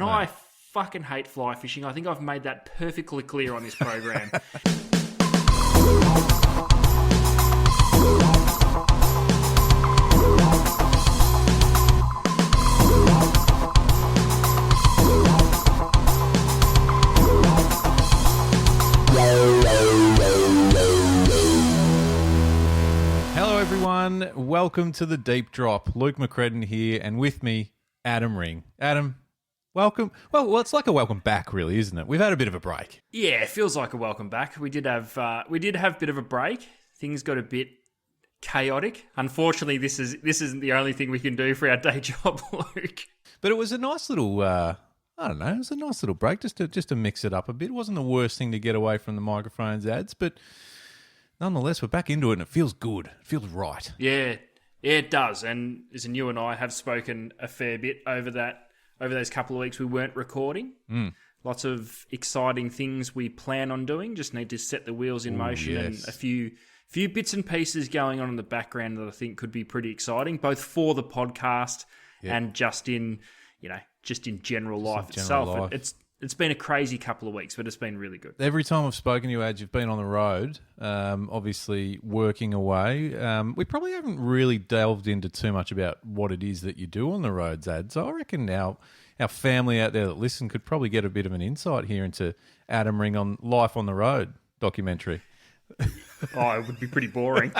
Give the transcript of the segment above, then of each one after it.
And I fucking hate fly fishing. I think I've made that perfectly clear on this program. Hello everyone, welcome to the Deep Drop. Luke McCredden here, and with me, Adam Ring. Adam, welcome. Well, it's like a welcome back, really, isn't it? We've had a bit of a break. Yeah, it feels like a welcome back. We did have a bit of a break. Things got a bit chaotic. Unfortunately, this isn't the only thing we can do for our day job, Luke. But it was a nice little, I don't know, it was a nice little break just to mix it up a bit. It wasn't the worst thing to get away from the microphones ads, but nonetheless, we're back into it and it feels good. It feels right. Yeah, it does. And listen, you and I have spoken a fair bit over those couple of weeks we weren't recording. Lots of exciting things we plan on doing. Just need to set the wheels in motion, yes. and a few bits and pieces going on in the background that I think could be pretty exciting, both for the podcast and just in general life itself. It's been a crazy couple of weeks, but it's been really good. Every time I've spoken to you, Ad, you've been on the road, obviously working away. We probably haven't really delved into too much about what it is that you do on the roads, Ad. So I reckon our family out there that listen could probably get a bit of an insight here into Adam Ring on Life on the Road documentary. Oh, it would be pretty boring.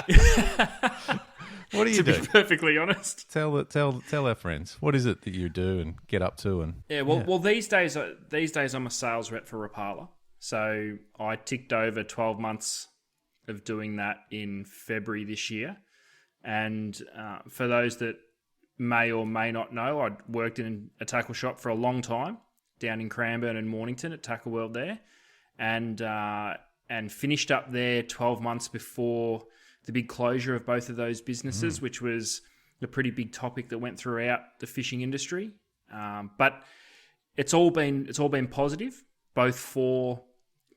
What do you do? To be perfectly honest, Tell our friends, what is it that you do and get up to? And well, these days I'm a sales rep for Rapala. So I ticked over 12 months of doing that in February this year. And for those that may or may not know, I'd worked in a tackle shop for a long time down in Cranbourne and Mornington at Tackle World there, and finished up there 12 months before the big closure of both of those businesses, which was a pretty big topic that went throughout the fishing industry. But it's all been positive, both for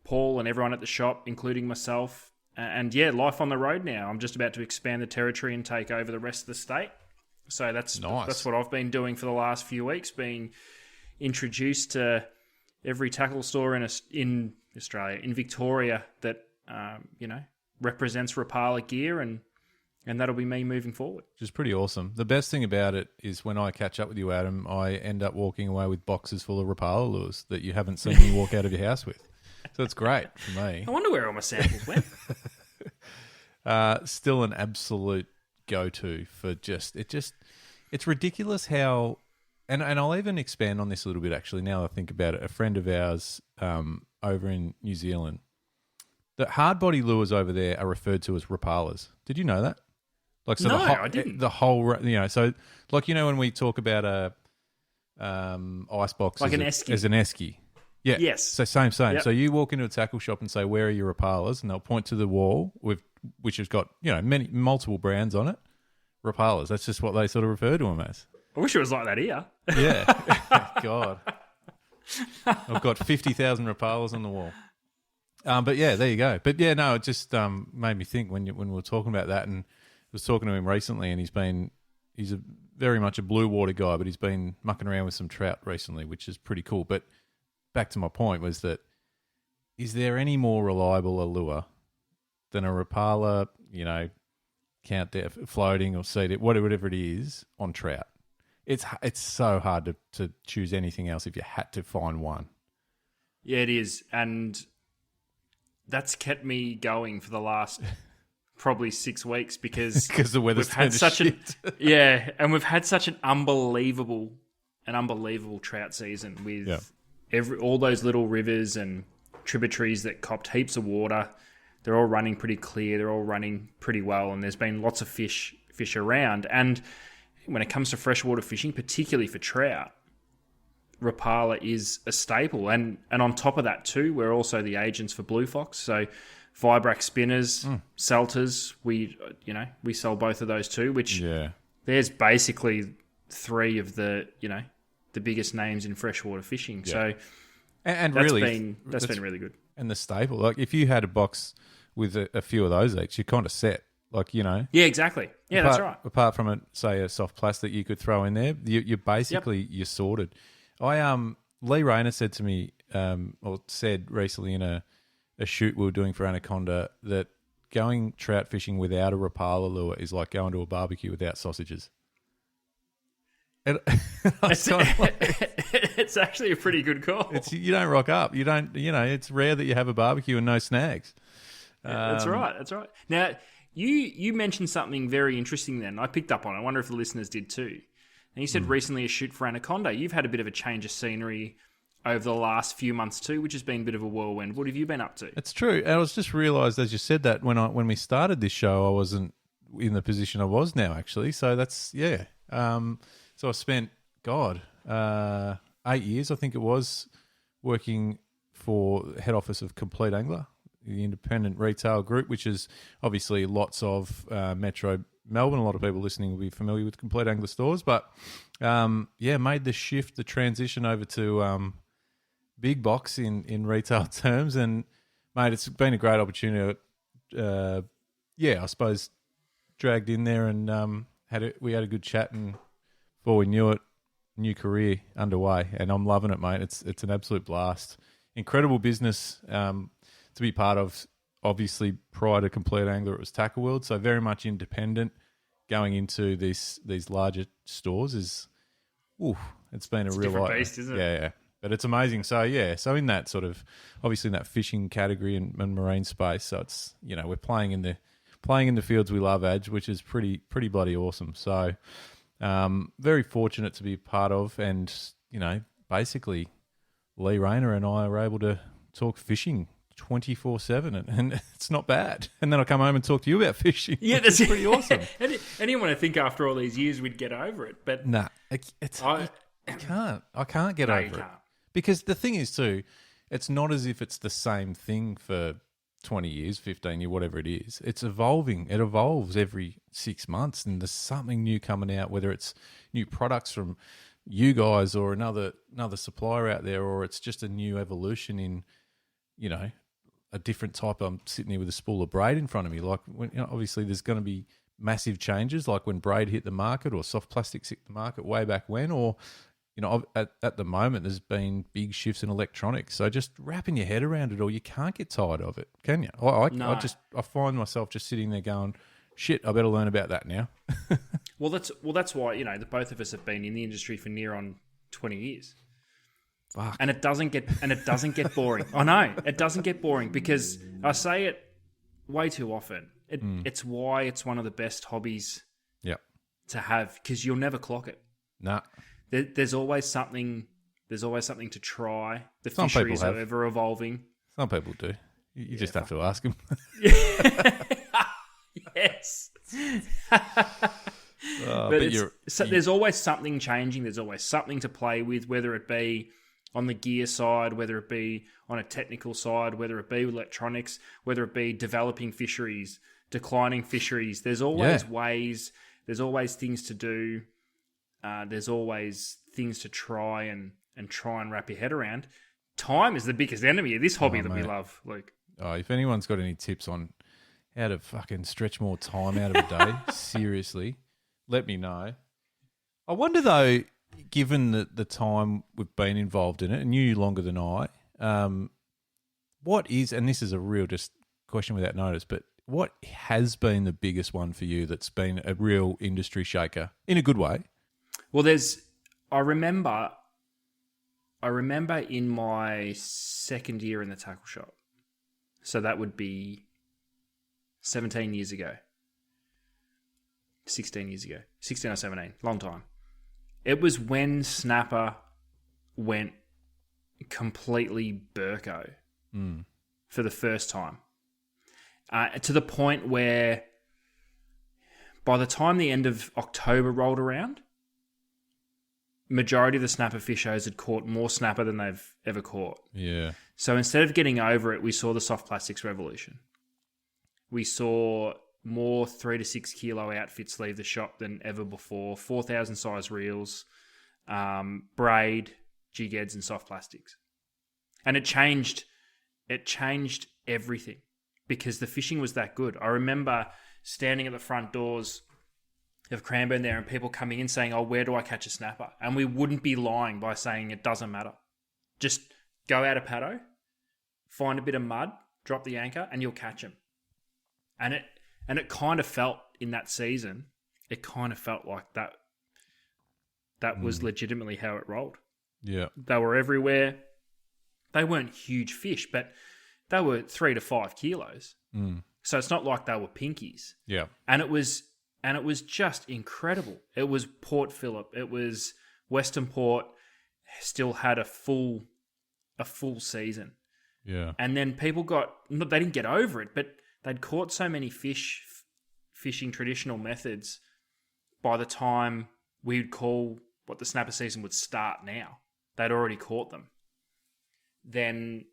Paul and everyone at the shop, including myself. And yeah, life on the road now. I'm just about to expand the territory and take over the rest of the state. So that's nice. That's what I've been doing for the last few weeks, being introduced to every tackle store in Australia, in Victoria, that represents Rapala gear, and that'll be me moving forward. Which is pretty awesome. The best thing about it is when I catch up with you, Adam, I end up walking away with boxes full of Rapala lures that you haven't seen me walk out of your house with. So it's great for me. I wonder where all my samples went. Still an absolute go-to for it's ridiculous how, and I'll even expand on this a little bit actually now I think about it. A friend of ours over in New Zealand, the hard body lures over there are referred to as Rapalas. Did you know that? I didn't. The whole, so like, when we talk about a icebox like as an esky. Yeah. Yes. So same. Yep. So you walk into a tackle shop and say, "Where are your Rapalas?" And they'll point to the wall which has got, multiple brands on it. Rapalas. That's just what they sort of refer to them as. I wish it was like that here. Yeah. God. I've got 50,000 Rapalas on the wall. But yeah, there you go. But yeah, no, it just made me think when we were talking about that, and I was talking to him recently, and he's very much a blue water guy, but he's been mucking around with some trout recently, which is pretty cool. But back to my point was that, is there any more reliable a lure than a Rapala, count depth, floating or seated, whatever it is, on trout? It's so hard to choose anything else if you had to find one. Yeah, it is. And that's kept me going for the last probably 6 weeks because the weather's we've had such shit. and we've had such an unbelievable trout season with all those little rivers and tributaries that copped heaps of water. They're all running pretty clear. They're all running pretty well, and there's been lots of fish around. And when it comes to freshwater fishing, particularly for trout, Rapala is a staple. And on top of that too, we're also the agents for Blue Fox. So Vibrax spinners, Selters, we sell both of those too, which there's basically 3 of the biggest names in freshwater fishing. Yeah. So and that's really been really good. And the staple, like if you had a box with a few of those each, you're kind of set. Like, Yeah, exactly. Yeah, that's right. Apart from a soft plastic you could throw in there, you're basically you're sorted. I Lee Rayner said to me, or said recently in a shoot we were doing for Anaconda, that going trout fishing without a Rapala lure is like going to a barbecue without sausages. And it's actually a pretty good call. You don't rock up. You don't. It's rare that you have a barbecue and no snags. That's right. That's right. Now, you mentioned something very interesting then. I picked up on it. I wonder if the listeners did too. And you said recently a shoot for Anaconda. You've had a bit of a change of scenery over the last few months too, which has been a bit of a whirlwind. What have you been up to? It's true. I was just realised as you said that when we started this show, I wasn't in the position I was now actually. So that's so I spent 8 years, I think it was, working for the head office of Complete Angler, the independent retail group, which is obviously lots of Metro Melbourne. A lot of people listening will be familiar with Complete Angler stores, but made the shift, the transition over to big box in retail terms, and mate, it's been a great opportunity. I suppose dragged in there and we had a good chat, and before we knew it, new career underway, and I'm loving it, mate. It's an absolute blast. Incredible business to be part of. Obviously, prior to Complete Angler, it was Tackle World, so very much independent. Going into these larger stores is, it's been a real different beast, isn't it? Yeah. But it's amazing. So in that sort of, obviously in that fishing category and marine space, so it's, we're playing in the fields we love, Adge, which is pretty bloody awesome. So very fortunate to be part of, and basically Lee Rayner and I are able to talk fishing 24/7, and it's not bad. And then I come home and talk to you about fishing. Yeah, that's pretty awesome. And you want to think after all these years we'd get over it, but nah, I can't. I can't get over it. Because the thing is too, it's not as if it's the same thing for 20 years, 15 years, whatever it is. It's evolving. It evolves every 6 months, and there's something new coming out, whether it's new products from you guys or another supplier out there, or it's just a new evolution in, a different type. I'm sitting here with a spool of braid in front of me. Like, obviously there's going to be massive changes, like when braid hit the market or soft plastics hit the market way back when, or at the moment, there's been big shifts in electronics. So just wrapping your head around it all, you can't get tired of it, can you? No. I find myself just sitting there going, shit, I better learn about that now. Well, that's why, the both of us have been in the industry for near on 20 years. Fuck. And it doesn't get boring. I know, it doesn't get boring, because I say it way too often. It's why it's one of the best hobbies to have, because you'll never clock it. Nah. There's always something. There's always something to try. The Some fisheries people are have. ever evolving. Some people do. You just have to ask them. Yes. But there's always something changing. There's always something to play with, whether it be on the gear side, whether it be on a technical side, whether it be electronics, whether it be developing fisheries, declining fisheries. There's always ways. There's always things to do. There's always things to try and wrap your head around. Time is the biggest enemy of this hobby we love, Luke. Oh, if anyone's got any tips on how to fucking stretch more time out of a day, seriously, let me know. I wonder though, given the time we've been involved in it, and you longer than I, what is, and this is a real just question without notice, but what has been the biggest one for you that's been a real industry shaker in a good way? Well, I remember in my second year in the tackle shop, so that would be 17 years ago, 16 years ago, 16 or 17, long time. It was when snapper went completely burko for the first time, to the point where by the time the end of October rolled around, majority of the snapper fishers had caught more snapper than they've ever caught. Yeah. So instead of getting over it, we saw the soft plastics revolution. We saw more 3 to 6 kilo outfits leave the shop than ever before. 4,000 size reels, braid, jig heads, and soft plastics. And it changed everything, because the fishing was that good. I remember standing at the front doors of Cranbourne there, and people coming in saying, "Oh, where do I catch a snapper?" And we wouldn't be lying by saying it doesn't matter. Just go out of paddo, find a bit of mud, drop the anchor, and you'll catch them. And it kind of felt in that season, it kind of felt like that. That was legitimately how it rolled. Yeah. They were everywhere. They weren't huge fish, but they were 3 to 5 kilos. So it's not like they were pinkies. Yeah. And it was just incredible. It was Port Phillip. It was Western Port. Still had a full season. Yeah. And then people they didn't get over it, but they'd caught so many fish fishing traditional methods by the time we'd call what the snapper season would start now. They'd already caught them. Then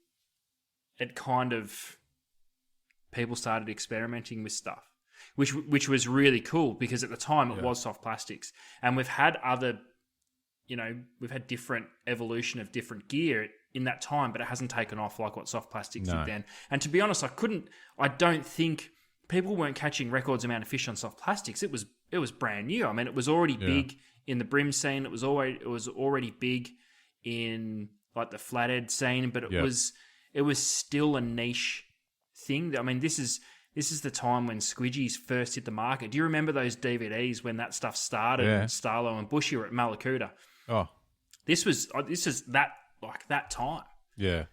it kind of, people started experimenting with stuff, which was really cool because at the time it was soft plastics. And we've had other, we've had different evolution of different gear in that time, but it hasn't taken off like what soft plastics did then. And to be honest, I don't think people weren't catching records amount of fish on soft plastics. It was brand new. I mean, it was already big in the brim scene. It was already big in like the flathead scene, but it was still a niche thing. I mean, this is the time when squidgies first hit the market. Do you remember those DVDs when that stuff started? And Starlo and Bushy were at Malakuta. Oh, this is that like that time. Yeah,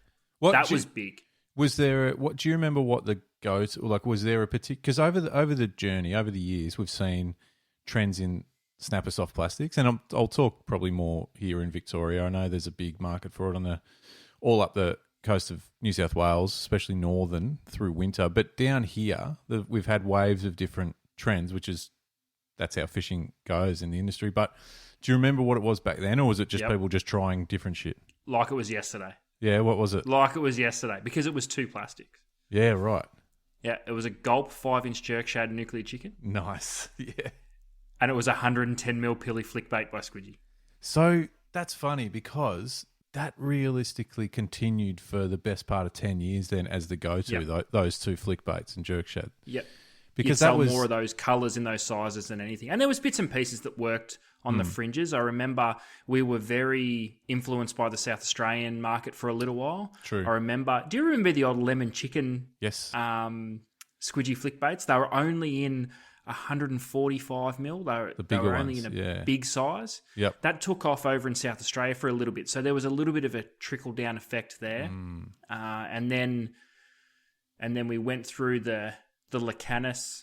that was big. Was there? What do you remember? What the go-to, like? Was there a particular? Because over the journey, over the years, we've seen trends in snapper soft plastics, and I'll talk probably more here in Victoria. I know there's a big market for it all up the coast of New South Wales, especially northern through winter. But down here, we've had waves of different trends, that's how fishing goes in the industry. But do you remember what it was back then, or was it just people just trying different shit? Like it was yesterday. Yeah, what was it? Like it was yesterday, because it was 2 plastics. Yeah, right. Yeah, it was a Gulp 5-inch jerk shad nuclear chicken. Nice. Yeah. And it was 110mm pilly flick bait by Squidgy. So that's funny because that realistically continued for the best part of 10 years then as the go-to, those 2 flick baits and jerk shad. Yep. Because You'd that sell was more of those colours in those sizes than anything. And there was bits and pieces that worked on the fringes. I remember we were very influenced by the South Australian market for a little while. True. Do you remember the old lemon chicken squidgy flick baits? They were only in 145mm. The bigger they were ones, only in a big size. Yep. That took off over in South Australia for a little bit. So there was a little bit of a trickle-down effect there. And then we went through the Lacanis,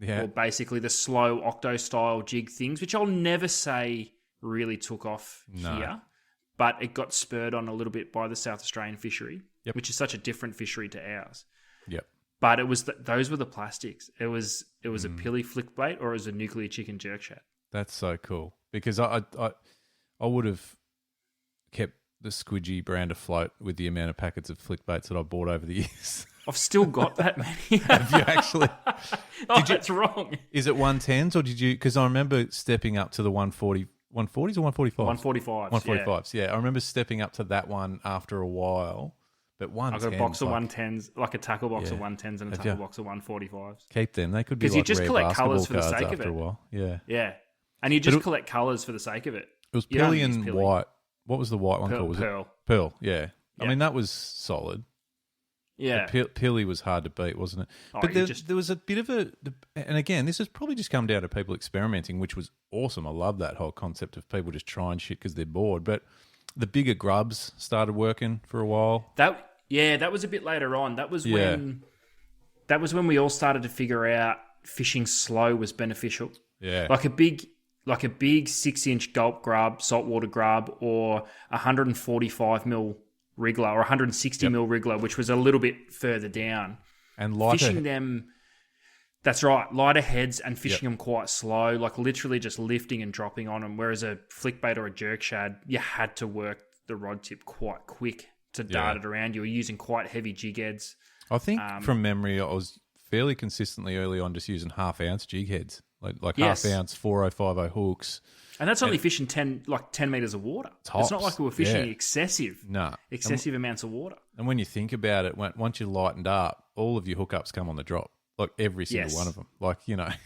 or basically the slow octo-style jig things, which I'll never say really took off here, but it got spurred on a little bit by the South Australian fishery, which is such a different fishery to ours. Yep. But it was those were the plastics. It was a pilly flick bait, or it was a nuclear chicken jerk shad. That's so cool because I would have kept the Squidgy brand afloat with the amount of packets of flick baits that I bought over the years. I've still got that many. Have you actually? That's wrong. Is it 110s or did you? Because I remember stepping up to the 140s or 145s? 145s. 145s, yeah. I remember stepping up to that one after a while. But 110s. I've got a box of 110s, like a tackle box of 110s and a tackle box of 145s. Keep them. They could be like you just rare collect basketball colours for the cards sake of after it. a while. Yeah. Yeah. And you just collect colours for the sake of it. It was pilly and white. What was the white one called? Was Pearl. it Pearl? Yeah. I mean, that was solid. Yeah. Pilly was hard to beat, wasn't it? Oh, but there was a bit of and again, this has probably just come down to people experimenting, which was awesome. I love that whole concept of people just trying shit because they're bored. But the bigger grubs started working for a while. That was a bit later on. That was when we all started to figure out fishing slow was beneficial. Yeah. Like a big 6-inch gulp grub, saltwater grub, or 145mm wriggler or 160mm wriggler, which was a little bit further down. And lighter. Fishing them, that's right, lighter heads and fishing them quite slow, like literally just lifting and dropping on them. Whereas a flick bait or a jerk shad, you had to work the rod tip quite quick to dart it around. You were using quite heavy jig heads. I think from memory, I was fairly consistently early on just using half-ounce jig heads, like half-ounce 4050 hooks. And that's only fishing 10 metres of water. Tops. It's not like we were fishing excessive amounts of water. And when you think about it, once you lightened up, all of your hookups come on the drop, like every single one of them. Like,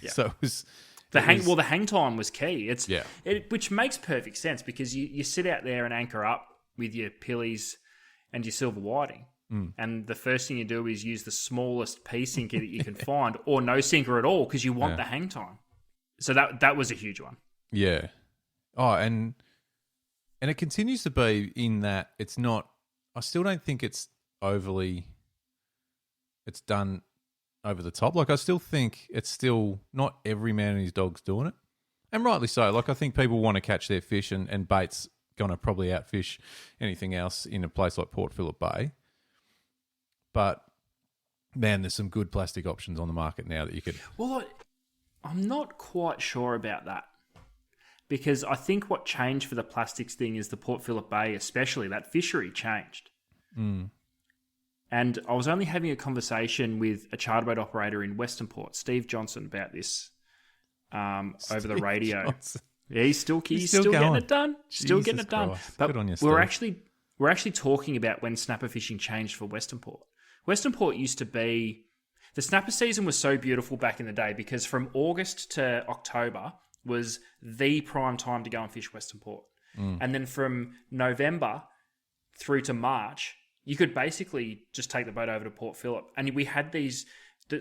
so it was... The hang time was key. Which makes perfect sense because you sit out there and anchor up with your pillies and your silver whiting. And the first thing you do is use the smallest pea sinker that you can find, or no sinker at all, because you want the hang time. So that was a huge one. Yeah. Oh, and it continues to be in that it's not. I still don't think it's overly. It's done over the top. Like, I still think it's still not every man and his dog's doing it, and rightly so. Like, I think people want to catch their fish, and bait's going to probably outfish anything else in a place like Port Phillip Bay. But, man, there's some good plastic options on the market now that you could... Well, I'm not quite sure about that, because I think what changed for the plastics thing is the Port Phillip Bay, especially, that fishery changed. And I was only having a conversation with a charter boat operator in Western Port, Steve Johnson, about this over the radio. Johnson. Yeah, he's still getting it done. Still getting it done. Christ. But Good on you, we're Steve. actually talking about when snapper fishing changed for Western Port. Western Port used to be... The snapper season was so beautiful back in the day because from August to October was the prime time to go and fish Western Port. And then from November through to March, you could basically just take the boat over to Port Phillip. And we had these...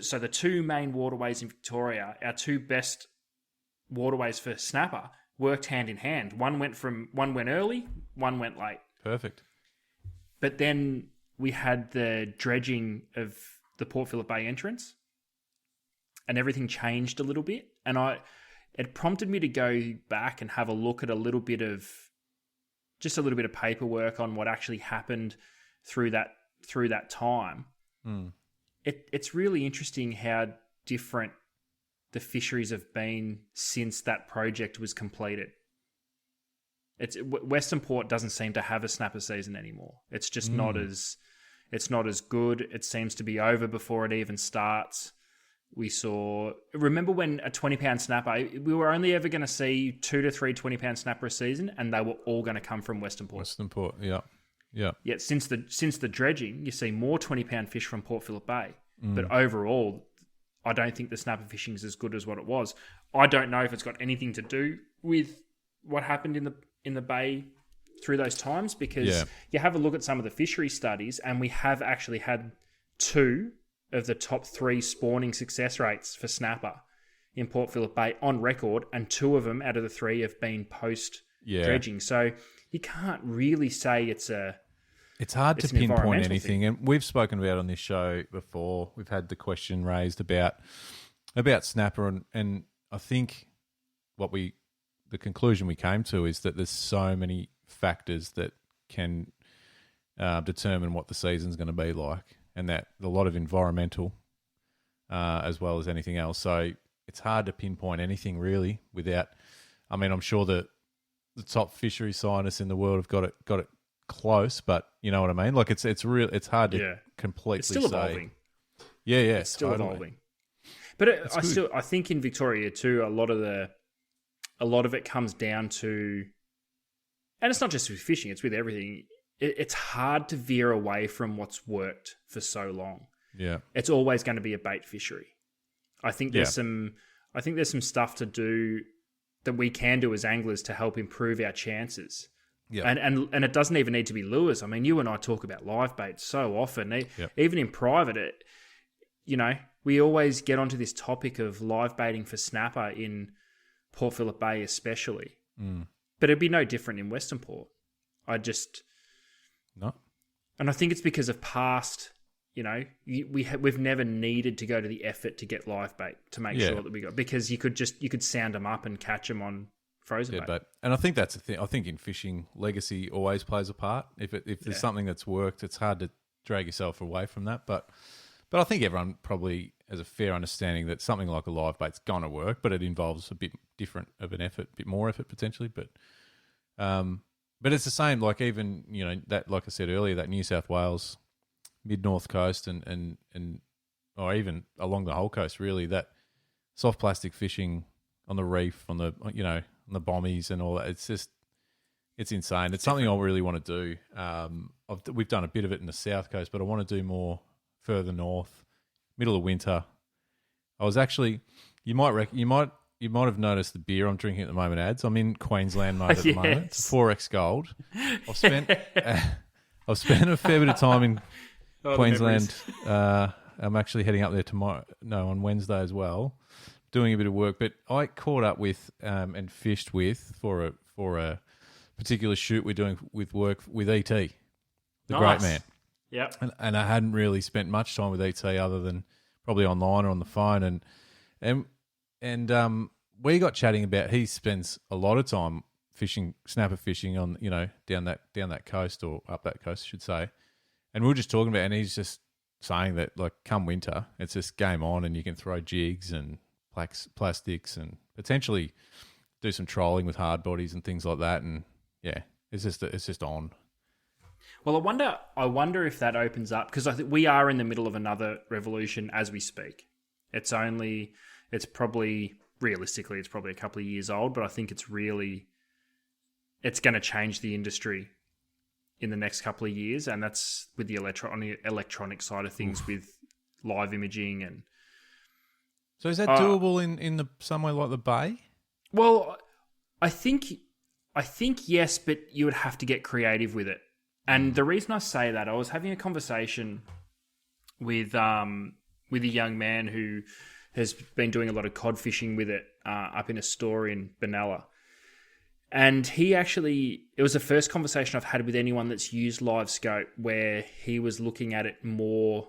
So the two main waterways in Victoria, our two best waterways for snapper, worked hand in hand. One went early, one went late. Perfect. But then we had the dredging of the Port Phillip Bay entrance, and everything changed a little bit. And it prompted me to go back and have a look at a little bit of paperwork on what actually happened through that time. It's really interesting how different the fisheries have been since that project was completed. Western Port doesn't seem to have a snapper season anymore. It's just not as good. It seems to be over before it even starts. Remember when a 20-pound snapper, we were only ever going to see 2 to 3 20-pound snapper a season, and they were all going to come from Western Port. Western Port, yeah. Yet since the dredging, you see more 20-pound fish from Port Phillip Bay. But overall, I don't think the snapper fishing is as good as what it was. I don't know if it's got anything to do with what happened in the bay through those times, because you have a look at some of the fishery studies, and we have actually had 2 of the top 3 spawning success rates for snapper in Port Phillip Bay on record, and 2 of them out of the 3 have been post dredging. So you can't really say it's hard to pinpoint anything thing. And we've spoken about on this show before. We've had the question raised about snapper, and I think the conclusion we came to is that there's so many factors that can determine what the season's going to be like, and that a lot of environmental as well as anything else. So it's hard to pinpoint anything really without. I mean, I'm sure that the top fishery scientists in the world have got it close, but you know what I mean. Like it's hard to completely. It's still say. evolving. Yeah, it's still evolving. But I think in Victoria too, a lot of it comes down to, and it's not just with fishing; it's with everything. It's hard to veer away from what's worked for so long. Yeah, it's always going to be a bait fishery. I think there's some stuff to do that we can do as anglers to help improve our chances. Yeah, and it doesn't even need to be lures. I mean, you and I talk about live bait so often, even in private. We always get onto this topic of live baiting for snapper in Port Phillip Bay, especially. But it'd be no different in Western Port. No, and I think it's because of past. We've never needed to go to the effort to get live bait to make sure that we got, because you could sound them up and catch them on frozen bait. And I think that's the thing. I think in fishing, legacy always plays a part. If there's something that's worked, it's hard to drag yourself away from that. But I think everyone probably has a fair understanding that something like a live bait's gonna work, but it involves a bit different of an effort, a bit more effort potentially. But it's the same. Like even that, like I said earlier, that New South Wales mid-north coast and or even along the whole coast, really, that soft plastic fishing on the reef, on the on the bommies and all that, it's insane. It's something I really want to do. We've done a bit of it in the south coast, but I want to do more further north, middle of winter. I was actually, you might you might have noticed the beer I'm drinking at the moment. Ads. I'm in Queensland mode at the moment. It's a 4X Gold. I've spent I've spent a fair bit of time in Queensland. I'm actually heading up there tomorrow. No, on Wednesday as well, doing a bit of work. But I caught up with and fished with for a particular shoot we're doing with ET, the great man. Yep. And I hadn't really spent much time with ET other than probably online or on the phone. And we got chatting about he spends a lot of time fishing, snapper fishing on, down that coast or up that coast, I should say. And we were just talking about it, and he's just saying that, like, come winter, it's just game on and you can throw jigs and plastics and potentially do some trolling with hard bodies and things like that. And yeah, it's just on. Well, I wonder if that opens up, because I think we are in the middle of another revolution as we speak. It's probably realistically it's probably a couple of years old, but I think it's going to change the industry in the next couple of years, and that's with the electronic side of things. Oof. With live imaging. And so is that doable in somewhere like the Bay? Well, I think yes, but you would have to get creative with it. And the reason I say that, I was having a conversation with a young man who has been doing a lot of cod fishing with it up in a store in Benalla. And it was the first conversation I've had with anyone that's used live scope where he was looking at it more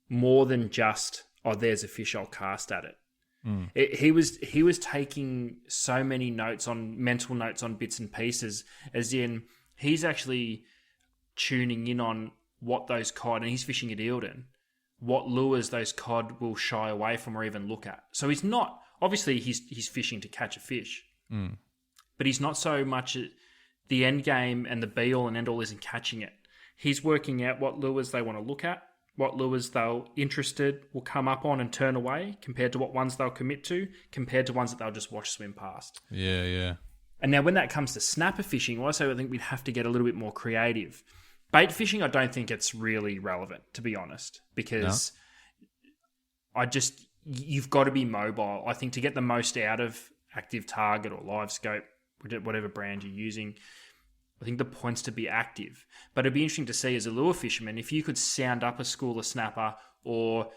than just, oh, there's a fish, I'll cast at it. He was taking so many mental notes on bits and pieces, as in he's actually tuning in on what those cod, and he's fishing at Eildon, what lures those cod will shy away from or even look at. So he's not, obviously he's fishing to catch a fish, but he's not so much at the end game, and the be all and end all isn't catching it. He's working out what lures they want to look at, what lures they'll interested will come up on and turn away, compared to what ones they'll commit to, compared to ones that they'll just watch swim past. Yeah, yeah. And now when that comes to snapper fishing, also I think we'd have to get a little bit more creative. Bait fishing, I don't think it's really relevant, to be honest, because you've got to be mobile. I think to get the most out of active target or live scope, whatever brand you're using, I think the point's to be active. But it'd be interesting to see as a lure fisherman, if you could sound up a school of snapper, or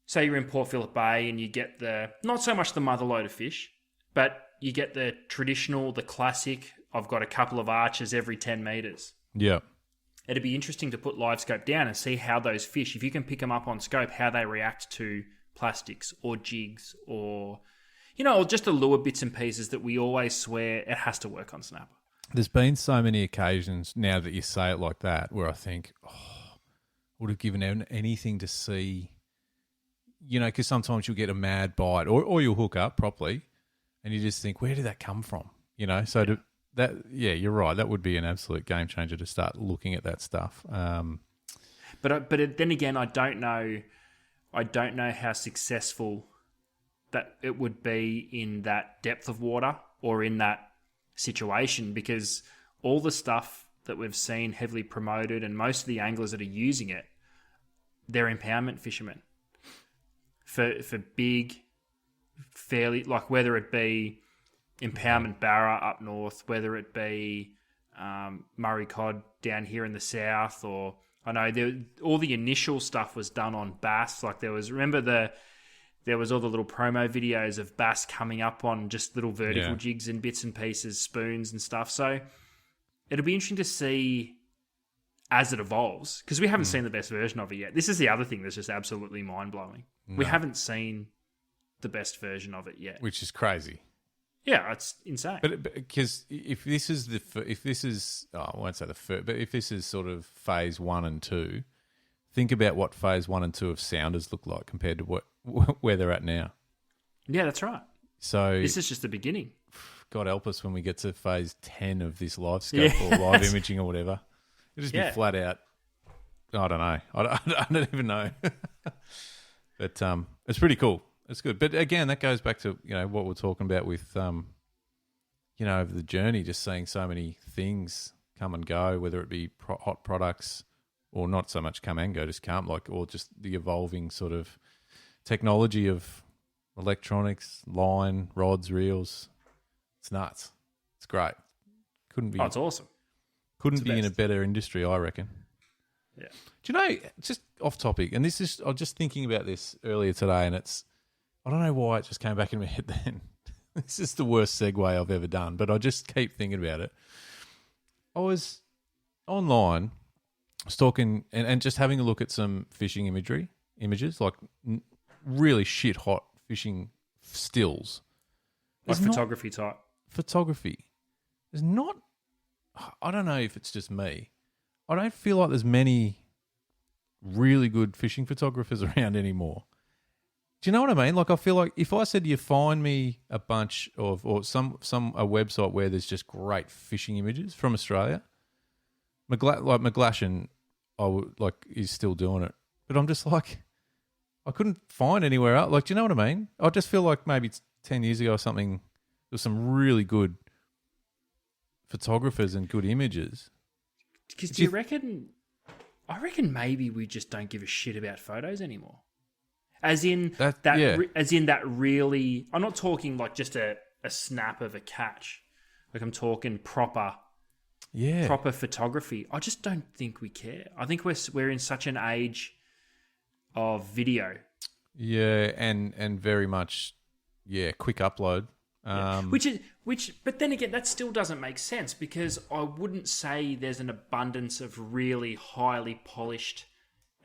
say you're in Port Phillip Bay and you get not so much the mother load of fish, but you get the traditional, the classic, I've got a couple of arches every 10 metres. Yeah. It'd be interesting to put live scope down and see how those fish, if you can pick them up on scope, how they react to plastics or jigs or, or just the lure bits and pieces that we always swear it has to work on snapper. There's been so many occasions now that you say it like that where I think, would have given anything to see, because sometimes you'll get a mad bite or you'll hook up properly and you just think, where did that come from? So you're right. That would be an absolute game changer to start looking at that stuff. But then again, I don't know how successful that it would be in that depth of water or in that situation, because all the stuff that we've seen heavily promoted and most of the anglers that are using it, they're impoundment fishermen for big, fairly, like whether it be impoundment barra up north, whether it be Murray cod down here in the south, or I know all the initial stuff was done on bass. Like there was all the little promo videos of bass coming up on just little vertical jigs and bits and pieces, spoons and stuff. So it'll be interesting to see as it evolves, because we haven't seen the best version of it yet. This is the other thing that's just absolutely mind-blowing. No. We haven't seen the best version of it yet. Which is crazy. Yeah, it's insane. But because if this is I won't say the first, but if this is sort of phase 1 and 2, think about what phase 1 and 2 of sounders look like compared to where they're at now. Yeah, that's right. So this is just the beginning. God help us when we get to phase 10 of this live scope or live imaging or whatever. It'll just be flat out. I don't know. I don't even know. But it's pretty cool. It's good. But again, that goes back to, what we're talking about with, over the journey, just seeing so many things come and go, whether it be hot products or not so much come and go, just come, or just the evolving sort of technology of electronics, line, rods, reels. It's nuts. It's great. Couldn't be. Oh, it's awesome. Couldn't be in a better industry, I reckon. Yeah. Do you know, just off topic, and this is, I was just thinking about this earlier today, and I don't know why it just came back in my head then. This is the worst segue I've ever done, but I just keep thinking about it. I was online, stalking and just having a look at some fishing images, like really shit hot fishing stills. Like photography type. Photography. There's not, I don't know if it's just me. I don't feel like there's many really good fishing photographers around anymore. Do you know what I mean? Like, I feel like if I said to you, find me a bunch of, or a website where there's just great fishing images from Australia, McGlashan, is still doing it. But I'm just like, I couldn't find anywhere else. Like, do you know what I mean? I just feel like maybe 10 years ago or something, there was some really good photographers and good images. Because do you reckon? I reckon maybe we just don't give a shit about photos anymore. As in that really. I'm not talking like just a snap of a catch. Like, I'm talking proper photography. I just don't think we care. I think we're in such an age of video. Yeah, and very much, quick upload. But then again, that still doesn't make sense, because I wouldn't say there's an abundance of really highly polished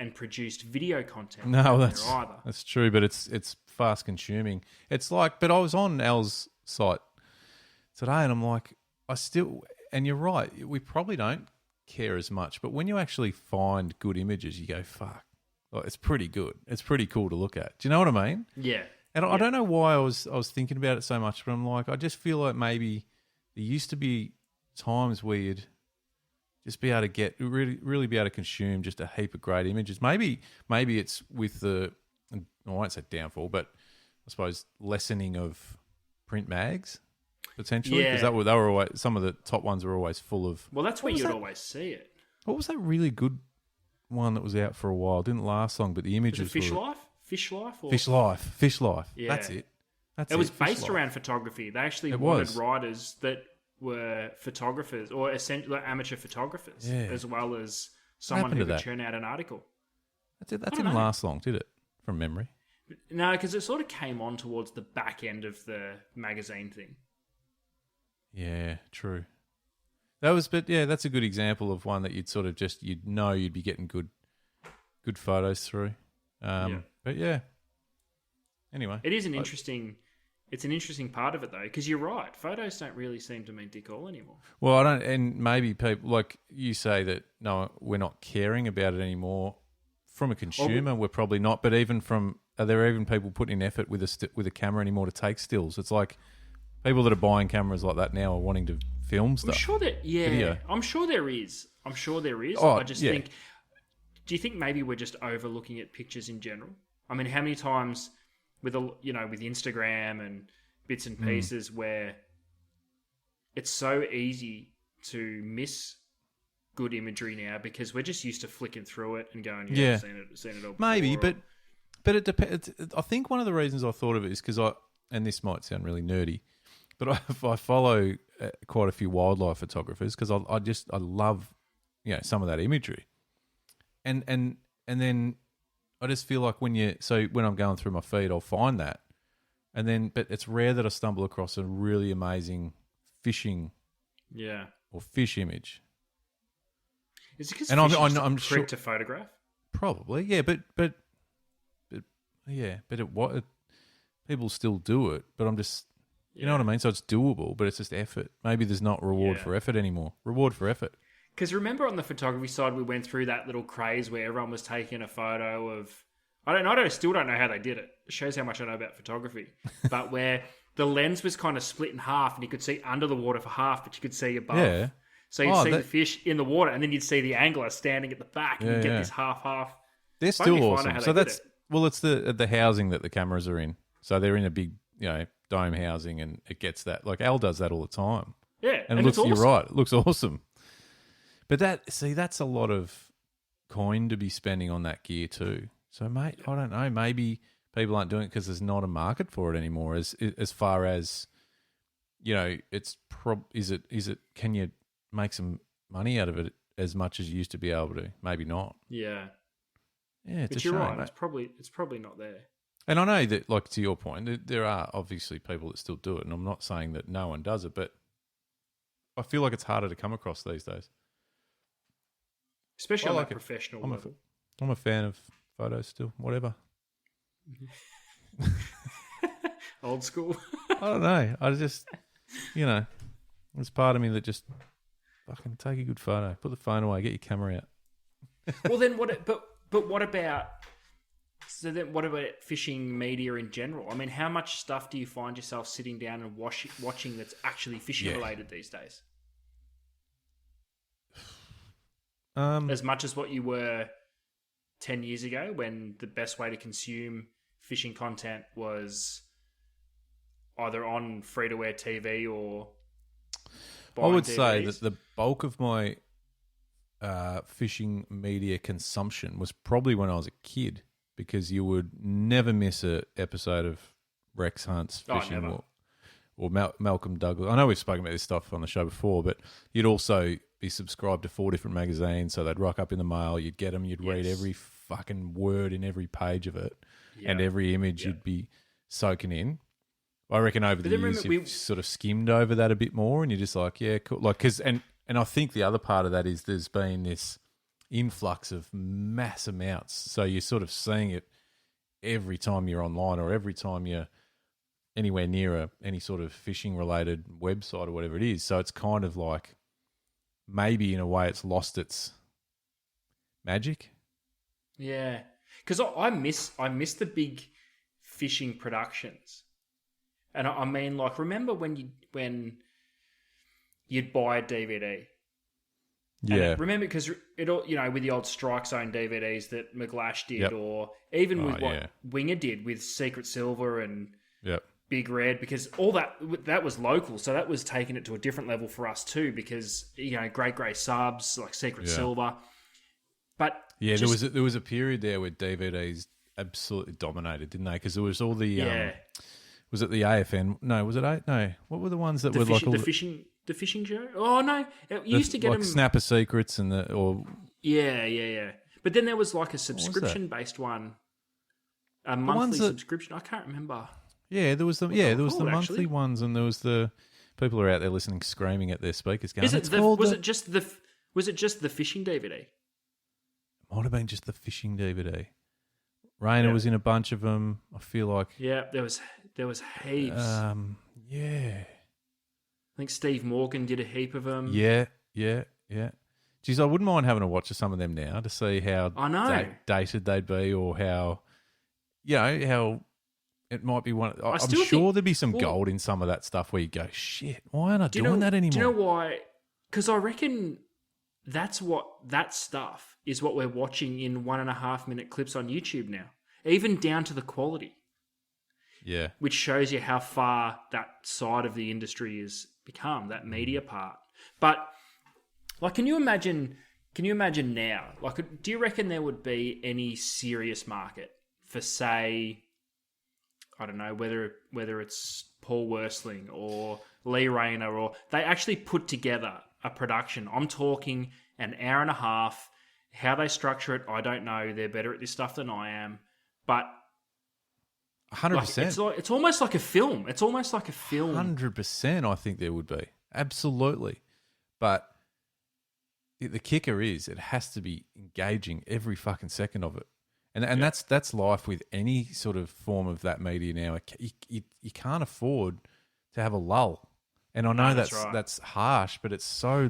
and produced video content. No, that's true, but it's fast consuming. It's like, but I was on Al's site today, and I'm like, and you're right, we probably don't care as much, but when you actually find good images, you go, fuck, it's pretty good. It's pretty cool to look at. Do you know what I mean? Yeah. And I don't know why I was thinking about it so much, but I'm like, I just feel like maybe there used to be times where you'd just be able to get really be able to consume just a heap of great images. Maybe it's with I won't say downfall, but I suppose lessening of print mags potentially, because they were always, some of the top ones were always full of. Well, that's where you'd always see it. What was that really good one that was out for a while? Didn't last long, but the images was it Fish Life? Fish Life. Yeah. That's it. It was based around photography. They actually wanted writers that were photographers or essentially amateur photographers, as well as someone who could churn out an article. That didn't last long, did it? From memory. No, because it sort of came on towards the back end of the magazine thing. Yeah, true. That's a good example of one that you'd know you'd be getting good photos through. But yeah. Anyway, it is an interesting part of it though, because you're right. Photos don't really seem to mean dick all anymore. Well, I don't, and maybe people, like you say that, no, we're not caring about it anymore. From a consumer, we're probably not. But are there even people putting in effort with a camera anymore to take stills? It's like people that are buying cameras like that now are wanting to film stuff. I'm sure that video. I'm sure there is. Oh, I just think. Do you think maybe we're just overlooking at pictures in general? I mean, how many times with Instagram and bits and pieces where it's so easy to miss good imagery now because we're just used to flicking through it and going, I've seen it all before. Maybe, but it depends. I think one of the reasons I thought of it is because and this might sound really nerdy, but I follow quite a few wildlife photographers because I love some of that imagery. And then I just feel like when I'm going through my feed, I'll find that, but it's rare that I stumble across a really amazing fishing, or fish image. Is it because I'm sure to photograph? Probably, yeah, but people still do it. But I'm just, you know what I mean. So it's doable, but it's just effort. Maybe there's not reward for effort anymore. Reward for effort. Because remember on the photography side, we went through that little craze where everyone was taking a photo of. I still don't know how they did it. It shows how much I know about photography. But where the lens was kind of split in half, and you could see under the water for half, but you could see above. Yeah. So you'd see the fish in the water, and then you'd see the angler standing at the back, and you'd get this half. They're still awesome. So it's the housing that the cameras are in. So they're in a big, dome housing, and it gets that. Like Al does that all the time. Yeah, and it looks. Awesome. You're right. It looks awesome. But that's a lot of coin to be spending on that gear too. So, mate, I don't know. Maybe people aren't doing it because there's not a market for it anymore. As far as, it's is it can you make some money out of it as much as you used to be able to? Maybe not. Yeah. Yeah, it's But a you're shame. right. Mate. It's probably not there. And I know that, like, to your point, there are obviously people that still do it, and I'm not saying that no one does it, but I feel like it's harder to come across these days. Especially on like that it. professional I'm level. I'm a fan of photos still, whatever. Old school. I don't know. I just, there's part of me that just fucking take a good photo, put the phone away, get your camera out. Well, then what? But what about? So then, what about fishing media in general? I mean, how much stuff do you find yourself sitting down and watching that's actually fishing related these days? As much as what you were 10 years ago, when the best way to consume fishing content was either on free-to-air TV or I would DVDs. say that the bulk of my fishing media consumption was probably when I was a kid, because you would never miss an episode of Rex Hunt's Fishing or Malcolm Douglas. I know we've spoken about this stuff on the show before, but you'd also be subscribed to 4 different magazines, so they'd rock up in the mail. You'd get them. You'd read every fucking word in every page of it, and every image you'd be soaking in. I reckon over the years you've sort of skimmed over that a bit more, and you're just like, yeah, cool. Like, and I think the other part of that is there's been this influx of mass amounts, so you're sort of seeing it every time you're online or every time you're anywhere near any sort of fishing related website or whatever it is. So it's kind of like, maybe in a way it's lost its magic. Yeah, because I miss the big fishing productions, and I mean, like, remember when you'd buy a DVD? Yeah, remember, because it all, with the old Strike Zone DVDs that McGlash did, or even with what Winger did with Secret Silver and Big Red, because all that was local, so that was taking it to a different level for us too, because Great Grey subs like Secret Silver, but there was a period there where DVDs absolutely dominated, didn't they? Because there was all the was it the AFN? No, was it no? What were the ones that were like all the fishing show? Oh no, it used to get like them Snapper Secrets and yeah. But then there was like a subscription based one, a monthly subscription. I can't remember. Yeah, there was the monthly ones, and there was the people are out there listening, screaming at their speakers, going, was it just the fishing DVD? Might have been just the fishing DVD. Rainer was in a bunch of them. I feel like there was heaps. Yeah. I think Steve Morgan did a heap of them. Yeah. Geez, I wouldn't mind having a watch of some of them now to see how dated they'd be, or how how it might be one. I'm sure there'd be some gold in some of that stuff where you go, shit, why aren't I doing that anymore? Do you know why? Because I reckon that stuff is what we're watching in 1.5 minute clips on YouTube now, even down to the quality. Yeah. Which shows you how far that side of the industry has become, that media part. But, like, can you imagine now, like, do you reckon there would be any serious market for, say, I don't know, whether it's Paul Worsling or Lee Rayner, or they actually put together a production? I'm talking an hour and a half. How they structure it, I don't know. They're better at this stuff than I am. But 100%. It's almost like a film. 100%, I think there would be. Absolutely. But the kicker is it has to be engaging every fucking second of it. And that's life with any sort of form of that media now. You can't afford to have a lull. And I know that's harsh, but it's so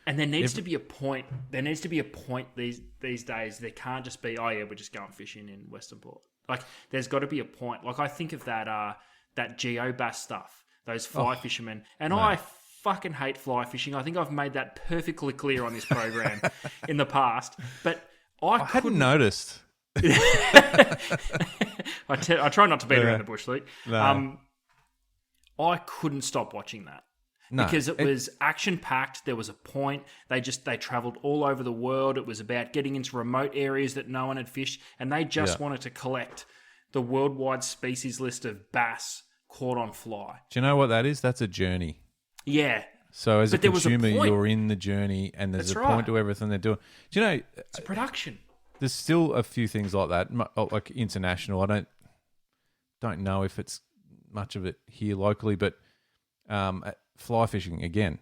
And there needs to be a point. There needs to be a point these days. There can't just be, oh yeah, we're just going fishing in Western Port. Like, there's got to be a point. Like, I think of that geobass stuff, those fly fishermen, and mate. I fucking hate fly fishing. I think I've made that perfectly clear on this program in the past. But I hadn't noticed. I try not to beat around the bush, Luke. No. I couldn't stop watching that. Because it was action-packed. There was a point. They travelled all over the world. It was about getting into remote areas that no one had fished, and they just wanted to collect the worldwide species list of bass caught on fly. Do you know what that is? That's a journey. Yeah. So as But a there was a consumer, point. you're in the journey, and there's That's a right. point to everything they're doing. Do you know? It's a production. There's still a few things like that, like international. I don't know if it's much of it here locally, but fly fishing again.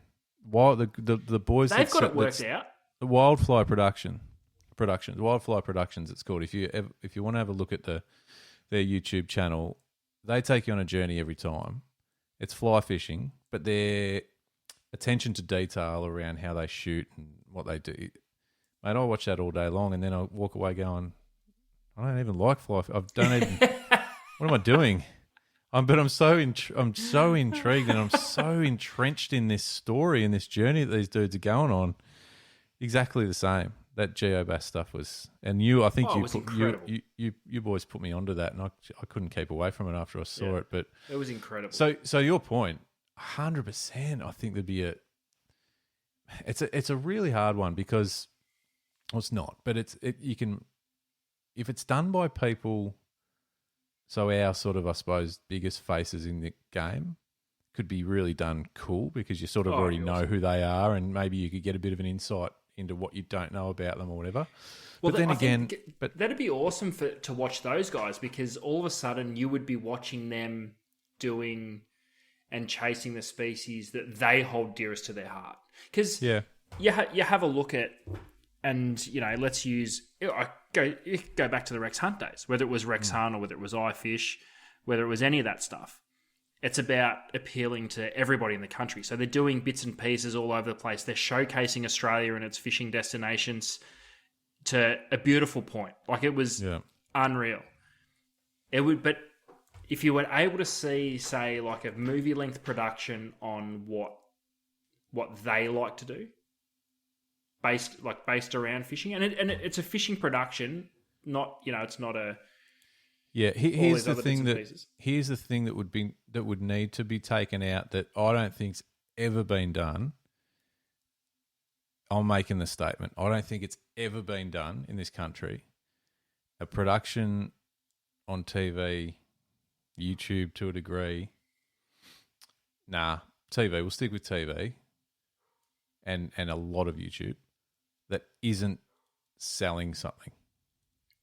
While the boys They've got it worked out. The Wildfly Wildfly Productions. It's called. If you want to have a look at their YouTube channel, they take you on a journey every time. It's fly fishing, but their attention to detail around how they shoot and what they do. Mate, I watch that all day long, and then I walk away going, I don't even like fly. I don't even. What am I doing? I'm so intrigued, and I'm so entrenched in this story and this journey that these dudes are going on. Exactly the same. That GeoBass stuff was, and I think you boys put me onto that, and I couldn't keep away from it after I saw it. But it was incredible. So your point, 100%. I think there'd be it's a really hard one because. Well, it's not, but you can, if it's done by people, so our sort of, I suppose, biggest faces in the game could be really done cool because you sort of already know who they are, and maybe you could get a bit of an insight into what you don't know about them or whatever. Well, but then again, that'd be awesome to watch those guys, because all of a sudden you would be watching them doing and chasing the species that they hold dearest to their heart. Because you have a look at. And, let's use... Go back to the Rex Hunt days, whether it was Rex Hunt or whether it was iFish, whether it was any of that stuff. It's about appealing to everybody in the country. So they're doing bits and pieces all over the place. They're showcasing Australia and its fishing destinations to a beautiful point. Like, it was unreal. But if you were able to see, say, like a movie-length production on what they like to do, based around fishing, and it's a fishing production, not it's not a here's the thing that would need to be taken out that I don't think's ever been done. I'm making the statement. I don't think it's ever been done in this country. A production on TV, YouTube to a degree. Nah, TV. We'll stick with TV and a lot of YouTube. That isn't selling something.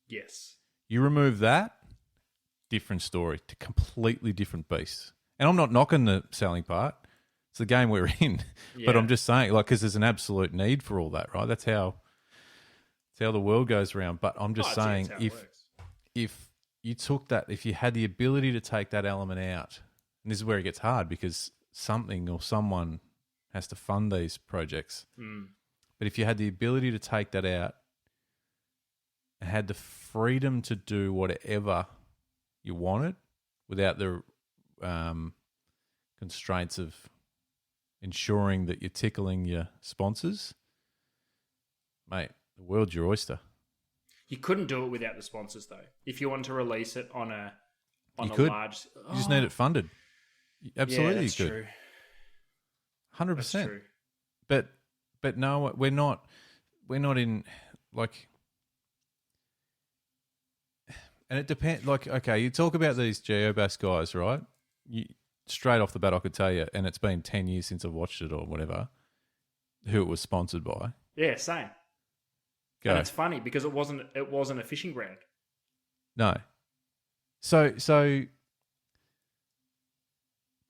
Yes. You remove that, different story, to completely different beast. And I'm not knocking the selling part. It's the game we're in. Yeah. But I'm just saying, because there's an absolute need for all that, right? That's how the world goes around. But I'm just saying, if you took that, if you had the ability to take that element out, and this is where it gets hard because something or someone has to fund these projects. But if you had the ability to take that out and had the freedom to do whatever you wanted without the constraints of ensuring that you're tickling your sponsors, mate, the world's your oyster. You couldn't do it without the sponsors, though. If you want to release it on a large... You just need it funded. Absolutely, that's you could. True. 100%. That's true. But no, we're not in, like, and it depends, like, okay, you talk about these GeoBass guys, right? Straight off the bat, I could tell you, and it's been 10 years since I've watched it or whatever, who it was sponsored by. Yeah, same. Go. And it's funny because it wasn't a fishing brand. No. So,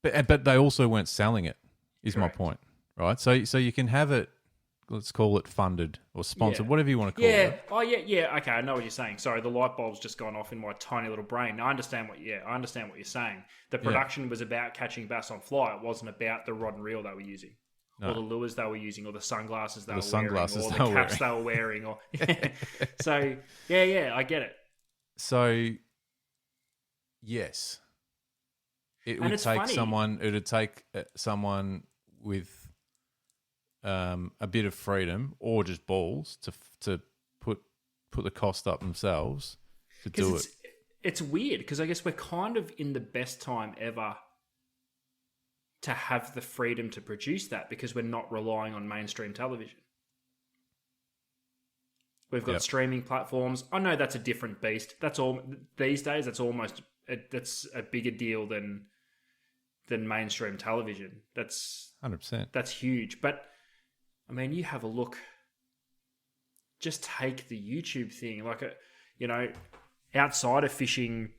but they also weren't selling it, is Correct. My point, right? So you can have it, let's call it funded or sponsored, whatever you want to call it. Oh, yeah. Okay, I know what you're saying. Sorry, the light bulb's just gone off in my tiny little brain. I understand what you're saying. The production was about catching bass on fly. It wasn't about the rod and reel they were using. No. Or the lures they were using, or the sunglasses they were wearing, or the caps they were wearing. Or So, yeah, I get it. So, yes. It would take someone with a bit of freedom or just balls to put the cost up themselves to do it. It's weird because I guess we're kind of in the best time ever to have the freedom to produce that because we're not relying on mainstream television. We've got Yep. streaming platforms. I know that's a different beast. That's all these days. That's a bigger deal than mainstream television. That's 100%. huge. But I mean, you have a look. Just take the YouTube thing. Outside of fishing,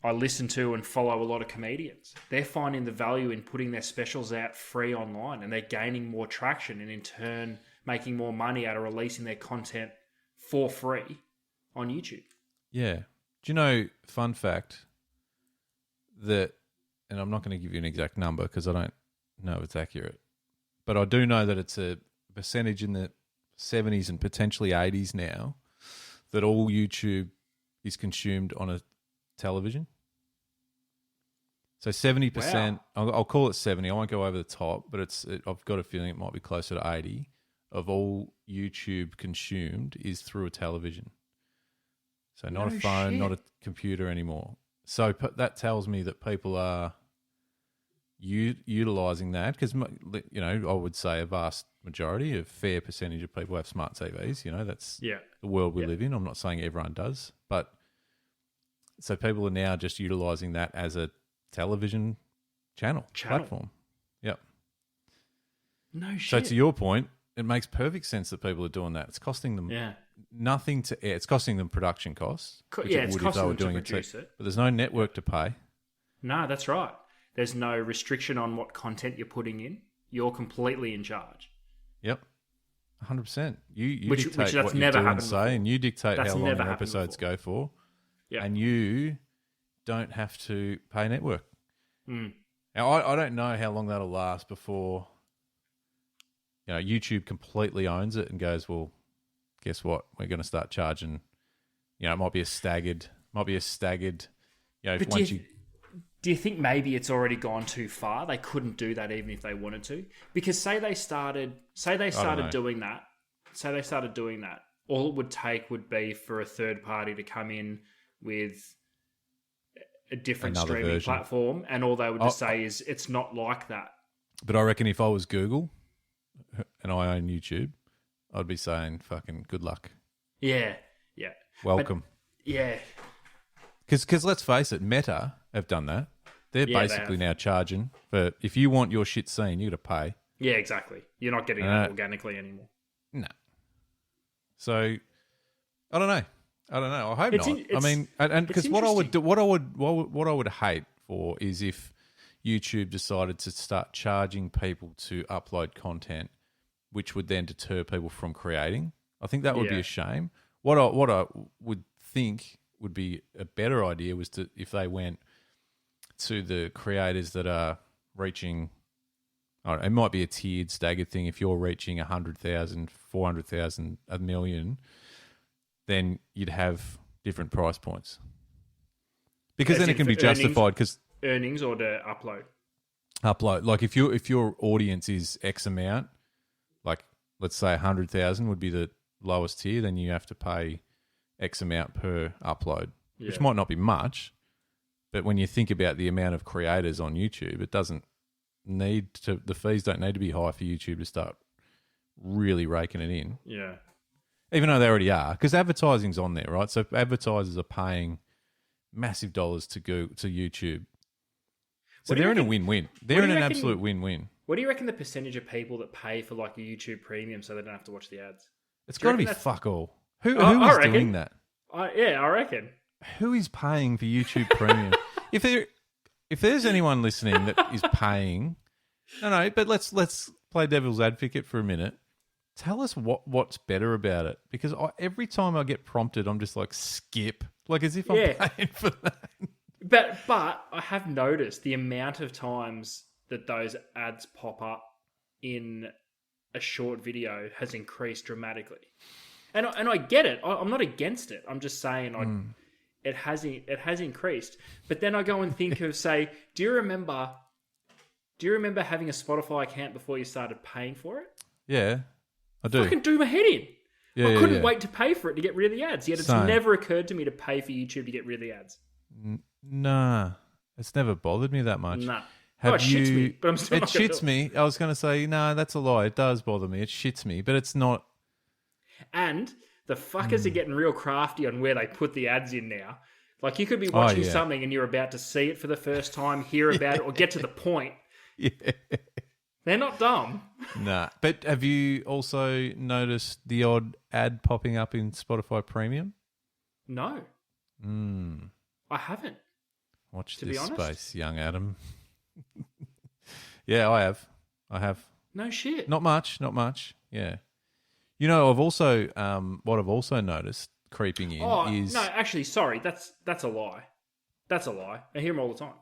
I listen to and follow a lot of comedians. They're finding the value in putting their specials out free online, and they're gaining more traction, and in turn making more money out of releasing their content for free on YouTube. Yeah. Do you know, fun fact, that, and I'm not going to give you an exact number because I don't know if it's accurate, but I do know that it's a percentage in the 70s and potentially 80s now that all YouTube is consumed on a television. So 70%, Wow. I'll call it 70. I won't go over the top, but I've got a feeling it might be closer to 80 of all YouTube consumed is through a television. So not a phone, not a computer anymore. So that tells me that people are utilizing that because, I would say a vast majority, a fair percentage of people have smart TVs. That's the world we live in. I'm not saying everyone does, but so people are now just utilizing that as a television channel. Platform. Yep. No shit. So to your point, it makes perfect sense that people are doing that. It's costing them nothing to air. It's costing them production costs. It's costing them to produce it. But there's no network to pay. No, that's right. There's no restriction on what content you're putting in. You're completely in charge. Yep. 100%. You which dictate that's what you never do and happened say, before. and you dictate That's how long never your happened episodes before. go for. Yeah. And you don't have to pay network. Mm. Now, I don't know how long that'll last before YouTube completely owns it and goes, well, guess what? We're going to start charging. It might be a staggered. But do you think maybe it's already gone too far? They couldn't do that even if they wanted to, because say they started doing that. All it would take would be for a third party to come in with a different Another streaming version. platform, and all they would just say is it's not like that. But I reckon if I was Google and I own YouTube, I'd be saying fucking good luck. Yeah. Welcome. Yeah. Because let's face it, Meta have done that. They're basically now charging for, if you want your shit seen, you got to pay. Yeah, exactly. You're not getting it organically anymore. No. So I don't know. I hope not. I mean, and because what I would hate for is if YouTube decided to start charging people to upload content, which would then deter people from creating. I think that would be a shame. What I would think would be a better idea was if they went to the creators that are reaching, I don't know, it might be a tiered, staggered thing. If you're reaching 100,000, 400,000, 1 million, then you'd have different price points. Because then it can be justified. Because earnings or to upload. Like if your audience is X amount, like let's say 100,000 would be the lowest tier, then you have to pay X amount per upload, which might not be much, but when you think about the amount of creators on YouTube, it doesn't need to. The fees don't need to be high for YouTube to start really raking it in. Yeah, even though they already are, because advertising's on there, right? So advertisers are paying massive dollars to YouTube. So they're in a win-win. They're in an absolute win-win. What do you reckon the percentage of people that pay for like a YouTube Premium so they don't have to watch the ads? It's got to be fuck all. Who is doing that? I reckon. Who is paying for YouTube Premium? If there's anyone listening that is paying, no, but let's play devil's advocate for a minute. Tell us what's better about it, because every time I get prompted, I'm just like skip, like as if I'm paying for that. But I have noticed the amount of times that those ads pop up in a short video has increased dramatically, and I get it. I'm not against it. I'm just saying it has increased. But then I go and think of, say, do you remember having a Spotify account before you started paying for it? Yeah, I do. Fucking do my head in. Yeah, I couldn't wait to pay for it to get rid of the ads. Yet it's never occurred to me to pay for YouTube to get rid of the ads. Nah, it's never bothered me that much. Nah. It shits me, but I'm still It shits me. I was going to say, no, that's a lie. It does bother me. It shits me, but it's not. And The fuckers are getting real crafty on where they put the ads in now. Like, you could be watching something and you're about to see it for the first time, hear about it, or get to the point. Yeah. They're not dumb. Nah. But have you also noticed the odd ad popping up in Spotify Premium? No. I haven't. Watch to be this honest. space, young Adam. Yeah, I have. No shit. Not much. Yeah. You know, I've also what I've also noticed creeping in is no, actually, sorry, that's a lie. That's a lie. I hear them all the time.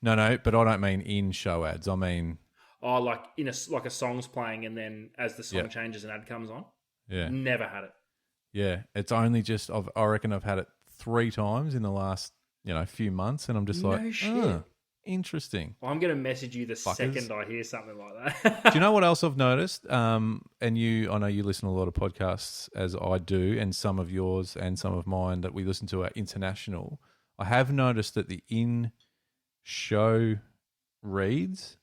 No, but I don't mean in show ads. I mean, Like in a song's playing, and then as the song changes, an ad comes on. Yeah, never had it. Yeah, it's only just I reckon I've had it 3 times in the last few months, and I'm just like, shit. Interesting. Well, I'm going to message you the second I hear something like that. Do you know what else I've noticed? And I know you listen to a lot of podcasts, as I do, and some of yours and some of mine that we listen to are international. I have noticed that the in-show reads,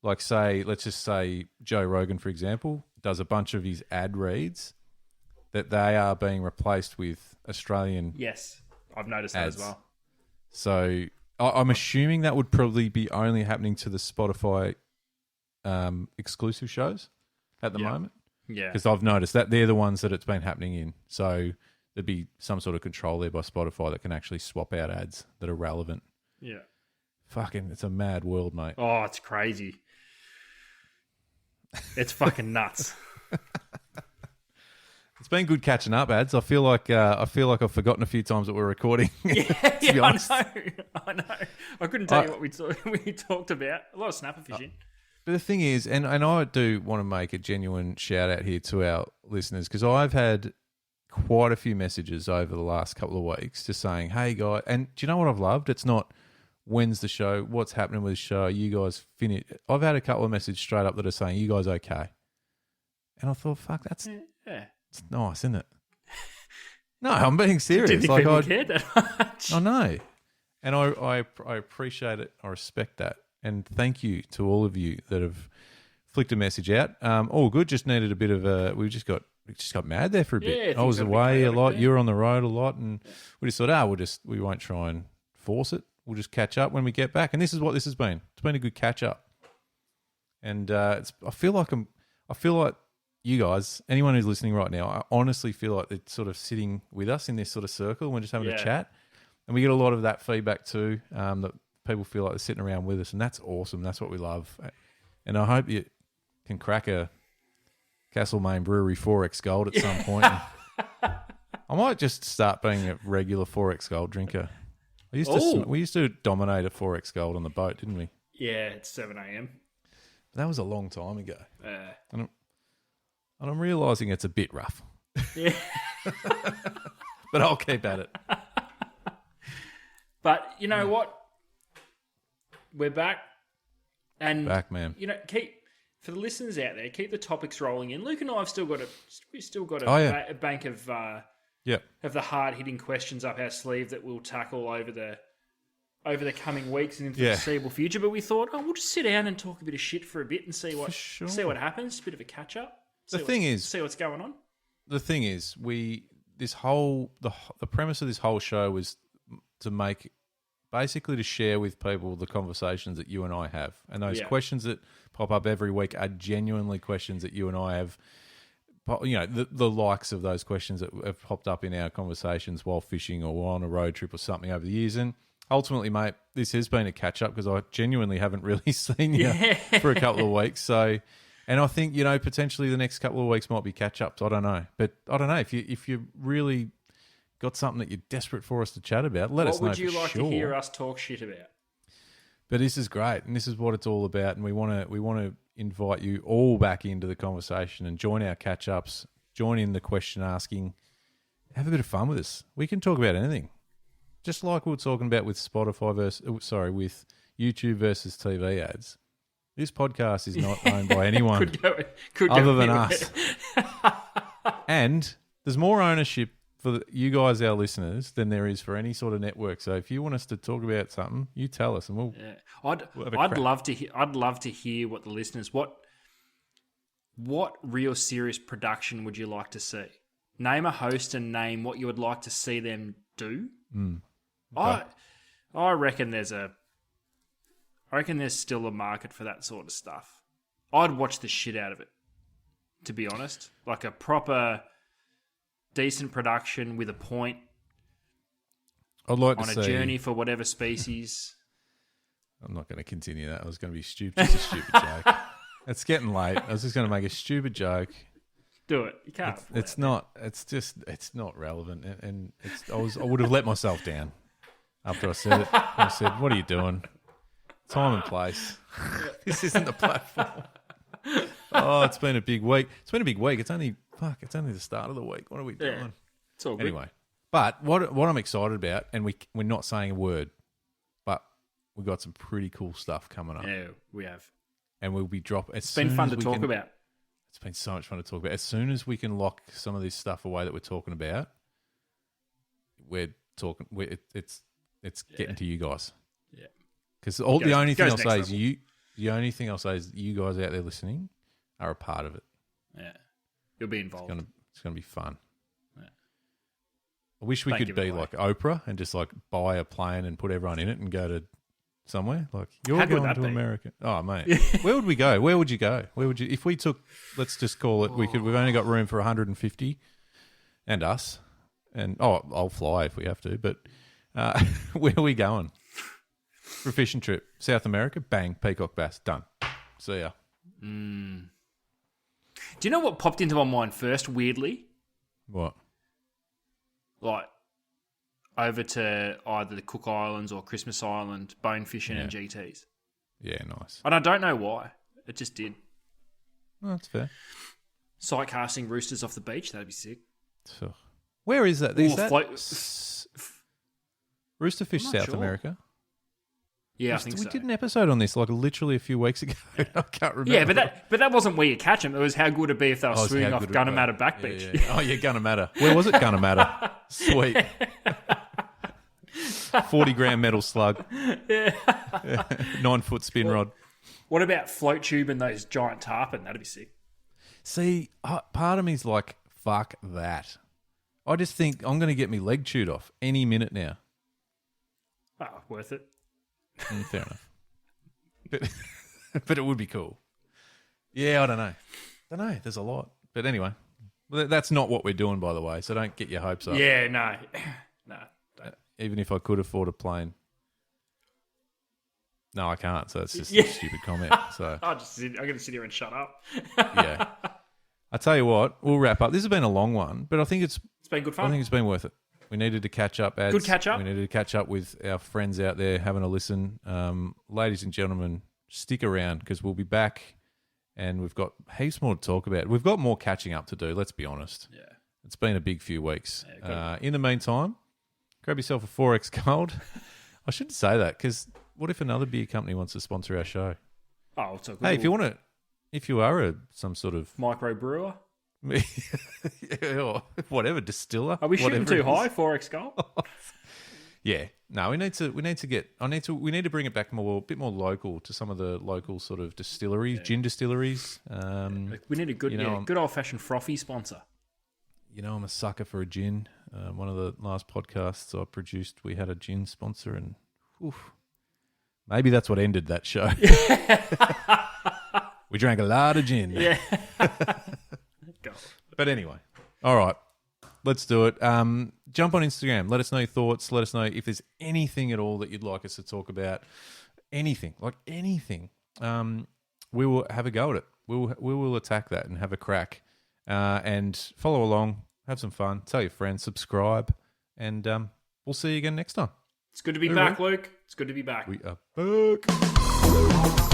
like let's just say Joe Rogan, for example, does a bunch of his ad reads, that they are being replaced with Australian Yes, I've noticed ads. that as well. So I'm assuming that would probably be only happening to the Spotify exclusive shows at the moment. Yeah. Because I've noticed that they're the ones that it's been happening in. So there'd be some sort of control there by Spotify that can actually swap out ads that are relevant. Yeah. Fucking, it's a mad world, mate. Oh, it's crazy. It's fucking nuts. It's been good catching up, ads. I feel like I've forgotten a few times that we're recording. to be honest. I know. I couldn't tell you what we talked about. A lot of snapper fishing. But the thing is, and I do want to make a genuine shout out here to our listeners, because I've had quite a few messages over the last couple of weeks just saying, "Hey guys," and do you know what I've loved? It's not when's the show, what's happening with the show, you guys finish. I've had a couple of messages straight up that are saying, "You guys okay?" And I thought, "Fuck, that's." It's nice, isn't it? No, I'm being serious. Didn't think people cared that much. I know. And I appreciate it. I respect that. And thank you to all of you that have flicked a message out. All good. Just needed a bit of a... We just got mad there for a bit. I was away a lot. You were on the road a lot. And we just thought, we won't try and force it. We'll just catch up when we get back. And this is what this has been. It's been a good catch up. And I feel like you guys, anyone who's listening right now, I honestly feel like they're sort of sitting with us in this sort of circle and we're just having a chat. And we get a lot of that feedback too, that people feel like they're sitting around with us. And that's awesome. That's what we love. And I hope you can crack a Castlemaine Brewery 4X Gold at some point. I might just start being a regular 4X Gold drinker. We used to dominate a 4X Gold on the boat, didn't we? Yeah, it's 7 a.m. That was a long time ago. And I'm realising it's a bit rough. Yeah. But I'll keep at it. But you know what? We're back. And back, man. For the listeners out there, keep the topics rolling in. Luke and I have still got a bank of the hard-hitting questions up our sleeve that we'll tackle over the coming weeks and into the foreseeable future. But we thought, we'll just sit down and talk a bit of shit for a bit and see what happens. A bit of a catch-up. See what's going on. The thing is, the premise of this whole show was to make, basically to share with people the conversations that you and I have. And those questions that pop up every week are genuinely questions that you and I have, the likes of those questions that have popped up in our conversations while fishing or on a road trip or something over the years. And ultimately, mate, this has been a catch-up because I genuinely haven't really seen you for a couple of weeks. So... And I think, potentially the next couple of weeks might be catch-ups. I don't know. But I don't know. If you really got something that you're desperate for us to chat about, let us know. What would you like to hear us talk shit about? But this is great. And this is what it's all about. And we want to invite you all back into the conversation and join our catch-ups, join in the question asking, have a bit of fun with us. We can talk about anything. Just like we were talking about with with YouTube versus TV ads. This podcast is not owned by anyone other than us. And there's more ownership for you guys, our listeners, than there is for any sort of network. So if you want us to talk about something, you tell us, and we'll. I'd love to hear. I'd love to hear what the listeners what real serious production would you like to see? name a host and name what you would like to see them do. Okay. I reckon there's still a market for that sort of stuff. I'd watch the shit out of it, to be honest. Like a proper, decent production with a point I'd like on to a see, journey for whatever species. I'm not going to continue that. I was going to be stupid. Just a stupid joke. It's getting late. I was just going to make a stupid joke. Do it. You can't. It's not. It's just. It's not relevant. And it's. I would have let myself down after I said it. I said, "What are you doing? Time and place. This isn't the platform." Oh, it's been a big week. It's been a big week. It's only the start of the week. What are we doing? Yeah, it's all good. Anyway, but what I'm excited about, and we're not saying a word, but we've got some pretty cool stuff coming up. Yeah, we have. And we'll be dropping. It's been fun to talk about. It's been so much fun to talk about. As soon as we can lock some of this stuff away that we're talking about, we're talking. It's getting to you guys. Yeah. Because the only thing I'll say level. is you. The only thing I'll say is you guys out there listening are a part of it. Yeah. You'll be involved. It's gonna be fun. Yeah. I wish we Don't could give be it away. like Oprah and just like buy a plane and put everyone in it and go to somewhere. Like you're How good would going that to be? America. Oh mate, where would we go? Where would you go? Where would you? If we took, let's just call it. We've only got room for 150, and us. And I'll fly if we have to. But where are we going? For a fishing trip, South America. Bang, peacock bass, done. See ya. Do you know what popped into my mind first, weirdly? What? Like, over to either the Cook Islands or Christmas Island, bone fishing and GTs. Yeah, nice. And I don't know why. It just did. Oh, that's fair. Sight casting roosters off the beach, that'd be sick. So, where is that? Is Or that float- rooster fish I'm not South sure. America? Yeah, I think We so. did an episode on this like literally a few weeks ago. I can't remember. Yeah, but that wasn't where you catch them. It was how good it'd be if they were Oh, it's swimming how off good it- Gunnamatta Back yeah, Beach. yeah. Oh, yeah, Gunnamatta. Where was it? Gunnamatta. Sweet. 40-gram metal slug. 9-foot spin rod. What about float tube and those giant tarpon? That'd be sick. See, part of me's like, fuck that. I just think I'm going to get my leg chewed off any minute now. Oh, worth it. Fair enough. But it would be cool. Yeah, I don't know. There's a lot. But anyway, that's not what we're doing, by the way. So don't get your hopes up. Yeah, no. No. Don't. Even if I could afford a plane. No, I can't. So it's just a stupid comment. So I'm going to sit here and shut up. yeah. I tell you what, we'll wrap up. This has been a long one, but I think it's been good I fun. think it's been worth it. We needed to catch up. Ads. Good catch up. We needed to catch up with our friends out there having a listen. Ladies and gentlemen, stick around because we'll be back and we've got heaps more to talk about. We've got more catching up to do, let's be honest. Yeah. It's been a big few weeks. Yeah, In the meantime, grab yourself a 4X Gold. I shouldn't say that because what if another beer company wants to sponsor our show? Oh, it's a good Hey, if you are some sort of micro brewer. or whatever distiller, Are we shooting whatever too it is. high? 4X goal? Yeah, no, we need to bring it back a bit more local to some of the local sort of distilleries, gin distilleries. We need a good, I'm- good old fashioned frothy sponsor. You know, I'm a sucker for a gin. One of the last podcasts I produced, we had a gin sponsor, and maybe that's what ended that show. We drank a lot of gin. Yeah. Go. But anyway, all right, let's do it. Jump on Instagram. Let us know your thoughts. Let us know if there's anything at all that you'd like us to talk about. Anything, like anything. We will have a go at it. We will attack that and have a crack. And follow along. Have some fun. Tell your friends. Subscribe. And we'll see you again next time. It's good to be back, Luke. It's good to be back. We are back.